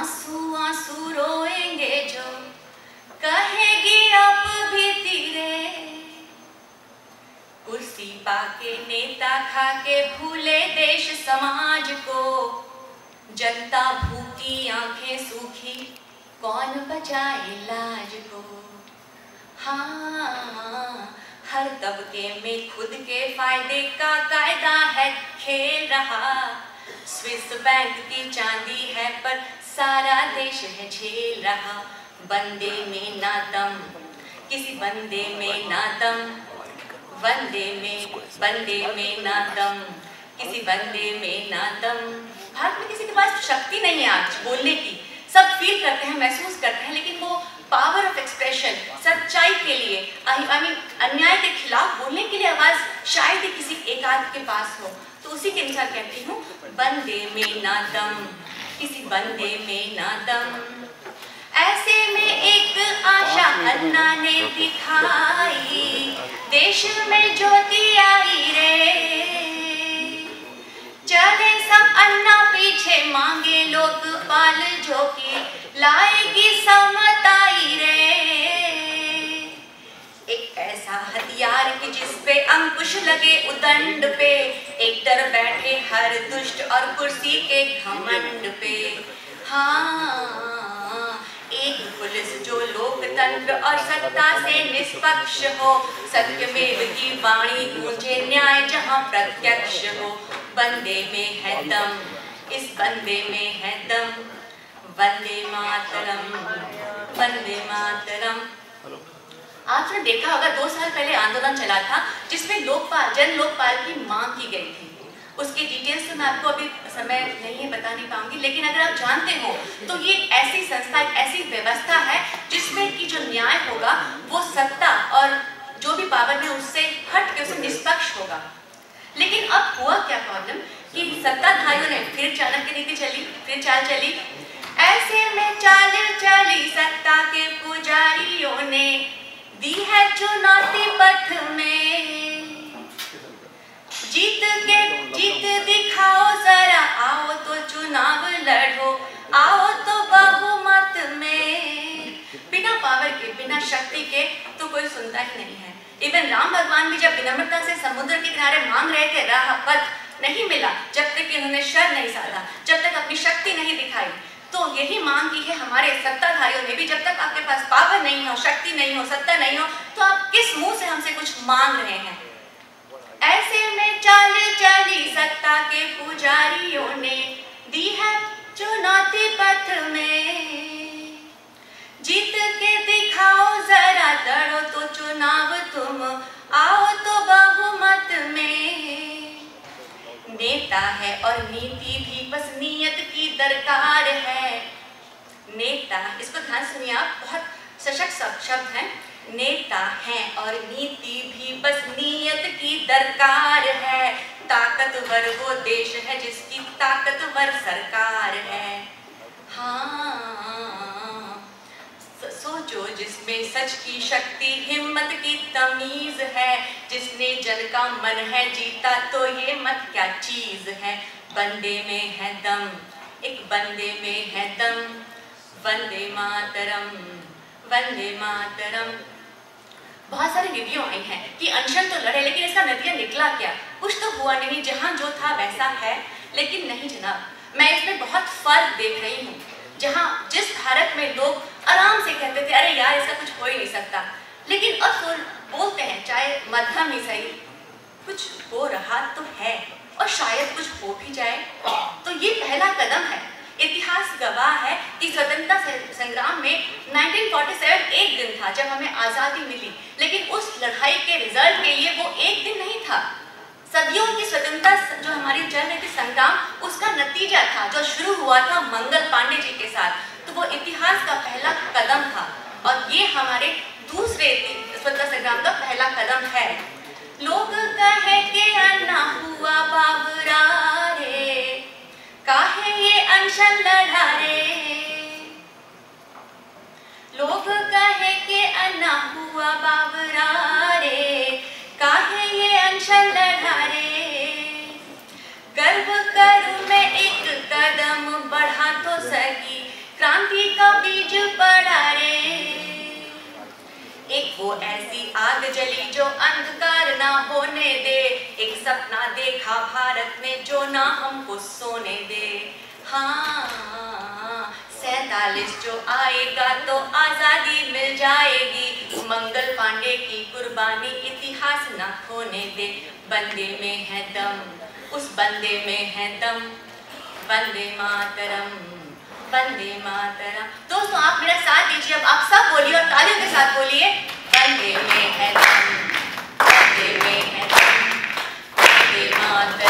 आंसू आंसू रोएंगे जो, कहेगी अब भी तीरे। कुर्सी पाके नेता खाके भूले देश समाज को, जनता भूखी आंखें सूखी कौन बचाए लाज को। हाँ, हर तबके में खुद के फायदे का कायदा है खेल रहा। स्विस बैंक की चांदी है पर सारा देश है झेल रहा। बंदे में ना दम, किसी बंदे में ना दम, बंदे में ना दम, किसी बंदे में ना दम। भारत में किसी के पास शक्ति नहीं है आज बोलने की। सब फील करते हैं, महसूस करते हैं, लेकिन वो पावर ऑफ एक्सप्रेशन, सच्चाई के लिए, अन्याय के खिलाफ बोलने के लिए आवाज शायद ही किसी एक आध के पास हो। तो उसी के अनुसार कहती हूँ, बंदे में ना दम, किसी बंदे में ना दम। ऐसे में एक आशा अन्ना ने दिखाई, देश में ज्योति आई रे। चले सब अन्ना पीछे, मांगे लोकपाल झोंकी, लाएगी समताई रे। एक ऐसा हथियार कि जिसपे अंकुश लगे उदंड पे, एक डर बैठे हर दुष्ट और कुर्सी के घमंड पे। हाँ, एक पुलिस जो लोकतंत्र और सत्ता से निष्पक्ष हो, सत्यमेव की वाणी गूंजे, न्याय जहां प्रत्यक्ष हो। बंदे में है दम, इस बंदे में है दम। वंदे मातरम, वंदे मातरम। आपने देखा होगा 2 साल पहले आंदोलन चला था जिसमें लोकपाल, जन लोकपाल की मांग की गई थी। उसके डिटेल्स तो मैं आपको अभी समय नहीं है बता नहीं पाऊंगी, लेकिन अगर आप जानते हो तो ये एक ऐसी संस्था, एक ऐसी व्यवस्था है जिसमें कि जो न्याय होगा वो सत्ता और जो भी पावर है उससे हट के, उससे निष्पक्ष होगा। लेकिन अब हुआ क्या प्रॉब्लम कि सत्ताधारियों ने फिर चाणक्य नीति चली, फिर चाल चली। ऐसे में चाल चली सत्ता के पुजारियों ने, दी है चुनौती पथ में। जीत दिखाओ जरा, आओ तो चुनाव लड़ो, आओ तो बहुमत में। बिना पावर के, बिना शक्ति के तो कोई सुनता ही नहीं है। इवन राम भगवान भी जब विनम्रता से समुद्र के किनारे मांग रहे थे राह पथ, नहीं मिला जब तक कि उन्होंने शर नहीं साधा, जब तक अपनी शक्ति नहीं दिखाई। तो यही मांग की है हमारे सत्ताधारियों ने भी, जब तक आपके पास पावर नहीं हो, शक्ति नहीं हो, सत्ता नहीं हो, तो आप किस मुंह से हमसे कुछ मांग रहे हैं। ऐसे में चाल चली सत्ता के पुजारियों ने, दी है चुनौती पथ में। जीत के दिखाओ जरा, लड़ो तो चुनाव तुम, आओ तो बहुमत में। नेता है और नीति भी बस नीयत की दरकार है। नेता, इसको ध्यान सुनिए आप, बहुत सशक्त शब्द है। नेता है और नीति भी बस नीयत की दरकार है। ताकतवर वो देश है जिसकी ताकतवर सरकार है। हाँ, सोचो जिसमें सच की शक्ति, हिम्मत की तमीज है, जिसने जन का मन है जीता, तो ये मत क्या चीज है। बंदे में है दम, एक बंदे में है दम। वंदे मातरम, वंदे मातरम। बहुत सारी वीडियो आई हैं कि अनशन तो लड़े, लेकिन इसका नतीजा निकला क्या? कुछ तो हुआ नहीं, जहां जो था वैसा है। लेकिन नहीं जनाब, मैं इसमें बहुत फर्क देख रही हूँ। जहां जिस भारत में लोग आराम से कहते थे अरे यार इसका कुछ हो ही नहीं सकता, लेकिन अब तो बोलते हैं चाहे मध्यम ही सही, कुछ हो रहा तो है और शायद कुछ हो भी जाए। तो ये पहला कदम है। इतिहास गवाह है कि स्वतंत्रता संग्राम में 1947 एक दिन था जब हमें आजादी मिली, लेकिन उस लड़ाई के रिजल्ट के लिए वो एक दिन नहीं था। सदियों की स्वतंत्रता जो हमारी चल रही थी संग्राम, उसका नतीजा था जो शुरू हुआ था मंगल पांडे जी के साथ। तो वो इतिहास का पहला कदम था और ये हमारे दूसरे स्वतंत्रता संग्राम का पहला कदम है। लोग कहे के अन्ना हुआ बाबरा रे, काहे ये अनशन लड़ा रे। लोग कहे के अन्ना हुआ बाबरा रे, काहे ये अनशन लड़ा रे। गर्व करूं मैं एक कदम बढ़ा तो सही, क्रांति का बीज पड़ा रे। एक वो ऐसी आग जली जो अंधकार ना होने दे, एक सपना देखा भारत ने जो ना हमको सोने दे। हाँ 47 जो आएगा तो आजादी मिल जाएगी, मंगल पांडे की कुर्बानी इतिहास ना खोने दे। बंदे में है दम, उस बंदे में है दम, वंदे मातरम, वंदे मातरम। दोस्तों आप मेरा साथ दीजिए, अब आप सब बोलिए और तालियों के साथ बोलिए, वंदे में है दम, वंदे में है दम, वंदे मातरम।